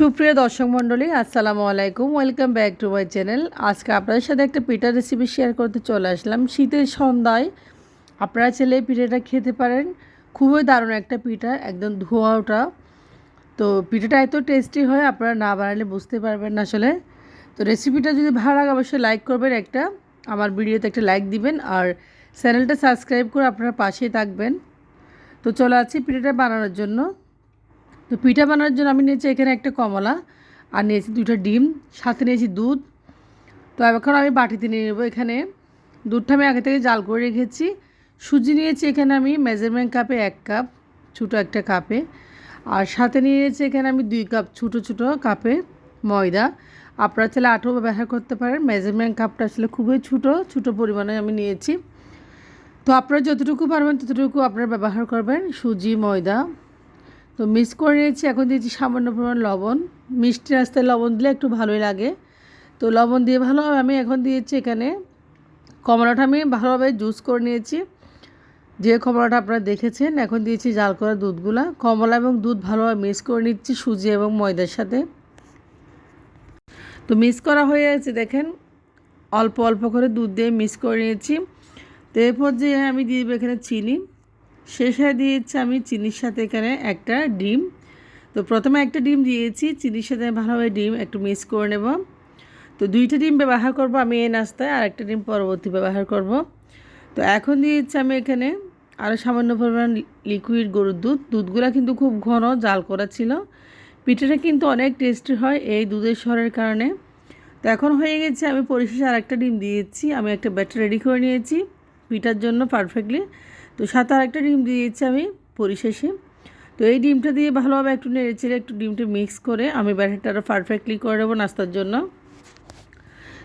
সুপ্রিয় দর্শক মণ্ডলী, আসসালামু আলাইকুম। Welcome back to my channel. আজকে আপনাদের সাথে একটা পিঠার রেসিপি শেয়ার করতে চলে আসলাম। শীতের সন্ধ্যায় আপনারা চাইলে পিঠাটা খেতে পারেন। খুবই দারুণ একটা পিঠা, একদম ধোয়া ওঠা। তো পিঠাটা এত টেস্টি হয়, আপনারা না বানালে বুঝতে পারবেন না আসলে। তো রেসিপিটা যদি ভালো লাগে অবশ্যই লাইক করবেন, আমার ভিডিওতে একটা লাইক দিবেন, আর চ্যানেলটা সাবস্ক্রাইব করে আপনারা পাশেই থাকবেন। তো চলে আছি পিঠাটা বানানোর জন্য। তো পিঠা বানানোর জন্য আমি নিয়েছি এখানে একটা কমলা, আর নিয়েছি 2টা ডিম, সাথে নিয়েছি দুধ। তো এখন আমি বাটিতে নিয়ে নেবো। এখানে দুধটা আমি আগে থেকে জাল করে রেখেছি। সুজি নিয়েছি এখানে আমি মেজারমেন্ট কাপে 1 কাপ, ছোটো একটা কাপে। আর সাথে নিয়েছি এখানে আমি 2 কাপ ছোটো ছোটো কাপে ময়দা। আপনারা চাইলে আটাও ব্যবহার করতে পারেন। মেজারমেন্ট কাপটা আসলে খুবই ছোটো পরিমাণে আমি নিয়েছি। তো আপনারা যতটুকু পারবেন ততটুকু আপনারা ব্যবহার করবেন সুজি ময়দা। তো মিক্স করে নিয়েছি। এখন দিয়েছি সামান্য পরিমাণ লবণ। মিষ্টি রাস্তায় লবণ দিলে একটু ভালোই লাগে। তো লবণ দিয়ে ভালোভাবে আমি এখন দিয়েছি এখানে কমলাটা আমি ভালোভাবে জুস করে নিয়েছি, যে কমলাটা আপনারা দেখেছেন। এখন দিয়েছি জাল করা দুধগুলা। কমলা এবং দুধ ভালোভাবে মিক্স করে নিচ্ছি সুজি এবং ময়দার সাথে। তো মিক্স করা হয়ে গেছে, দেখেন অল্প অল্প করে দুধ দিয়ে মিক্স করে নিয়েছি। তো এরপর যে আমি দিয়ে দেবো এখানে চিনি। শেষে দিয়েছি আমি চিনির সাথে এখানে একটা ডিম। তো প্রথমে একটা ডিম দিয়েছি, চিনির সাথে ভালোভাবে ডিম একটু মিক্স করে নেব। তো 2টা ডিম ব্যবহার করব আমি এই নাস্তায়, আর একটা ডিম পরবর্তী ব্যবহার করব। তো এখন দিয়েছি আমি এখানে আরও সামান্য পরিমাণ লিকুইড গরুর দুধগুলো কিন্তু খুব ঘন জাল করা ছিল। পিঠাটা কিন্তু অনেক টেস্টি হয় এই দুধের স্বরের কারণে। তো এখন হয়ে গেছে, আমি পরিশেষে আর একটা ডিম দিয়েছি। আমি একটা ব্যাটার রেডি করে নিয়েছি পিঠার জন্য পারফেক্টলি। তো সাথে আর একটা ডিম দিয়েছি আমি পরিশেষে। তো এই ডিমটা দিয়ে ভালোভাবে একটু নেড়েচেড়ে একটু ডিমটা মিক্স করে আমি ব্যাটারটা আরও পারফেক্টলি করে নেবো নাস্তার জন্য।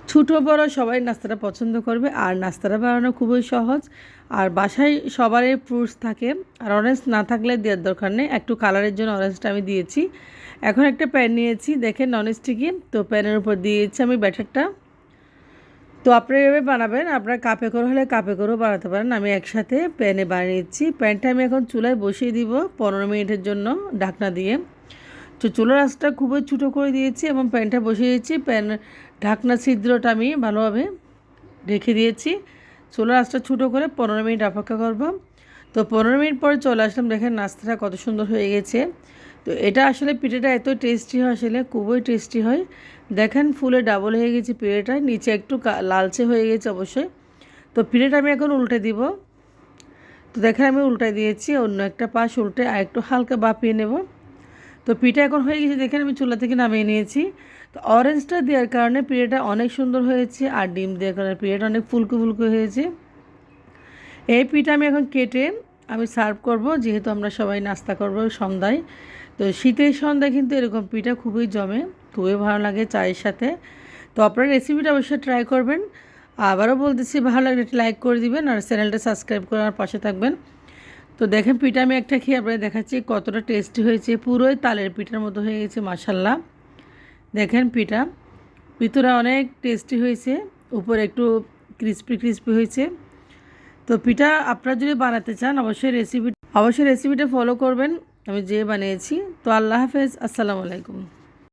ছোটো বড় সবাই নাস্তাটা পছন্দ করবে, আর নাস্তাটা বানানো খুবই সহজ। আর বাসায় সবারই ফ্রুটস থাকে, আর অরেঞ্জ না থাকলে দেওয়ার দরকার নেই। একটু কালারের জন্য অরেঞ্জটা আমি দিয়েছি। এখন একটা প্যান নিয়েছি, দেখেন ননস্টিকি। তো প্যানের উপর দিয়েছি আমি ব্যাটারটা। তো আপনারা এভাবে বানাবেন, আপনার কাপে করে হলে কাপে করেও বানাতে পারেন। আমি একসাথে প্যানে বানিয়েছি। প্যানটা আমি এখন চুলায় বসিয়ে দিব 15 মিনিটের জন্য ঢাকনা দিয়ে। তো চুলার আঁচটা খুবই ছোটো করে দিয়েছি এবং প্যানটা বসিয়ে দিয়েছি। প্যান ঢাকনা ছিদ্রটা আমি ভালোভাবে রেখে দিয়েছি। চুলার আঁচটা ছোটো করে 15 মিনিট অপেক্ষা করব। তো 15 মিনিট পরে চলে আসলাম, দেখেন নাস্তাটা কত সুন্দর হয়ে গেছে। তো এটা আসলে পিঠাটা এত টেস্টি হয়, আসলে খুবই টেস্টি হয়। দেখেন ফুলে ডাবল হয়ে গেছে পিঠাটা, নিচে একটু লালচে হয়ে গেছে অবশ্যই। তো পিঠাটা আমি এখন উল্টে দিব। তো দেখেন আমি উল্টে দিয়েছি, অন্য একটা পাশ উল্টে আর একটু হালকা বাপিয়ে নেব। তো পিঠা এখন হয়ে গেছে, দেখেন আমি চুলা থেকে নামিয়ে নিয়েছি। তো অরেঞ্জটা দেওয়ার কারণে পিঠাটা অনেক সুন্দর হয়েছে, আর ডিম দেওয়ার কারণে পিঠাটা অনেক ফুলকো ফুলকো হয়েছে। এই পিঠা আমি এখন কেটে আমি সার্ভ করব, যেহেতু আমরা সবাই নাস্তা করব সন্ধ্যায়। তো শীতের সন্ধ্যায় কিন্তু এরকম পিঠা খুবই জমে, খুবই ভালো লাগে চায়ের সাথে। তো আপনারা রেসিপিটা অবশ্যই ট্রাই করবেন। আবারও বলতেছি, ভালো লাগলে একটা লাইক করে দিবেন, আর চ্যানেলটা সাবস্ক্রাইব করে আমার পাশে থাকবেন। তো দেখেন পিঠা আমি একটা খেয়ে আপনাদের দেখাচ্ছি কতটা টেস্টি হয়েছে। পুরোই তালের পিঠার মতো হয়ে গেছে মাশাল্লাহ। দেখেন পিঠা ভিতরে অনেক টেস্টি হয়েছে, উপরে একটু ক্রিস্পি ক্রিস্পি হয়েছে। তো পিঠা আপনারা যদি বানাতে চান অবশ্যই রেসিপিটা ফলো করবেন, আমি যে বানিয়েছি। তো আল্লাহ হাফেজ, আসসালামু আলাইকুম।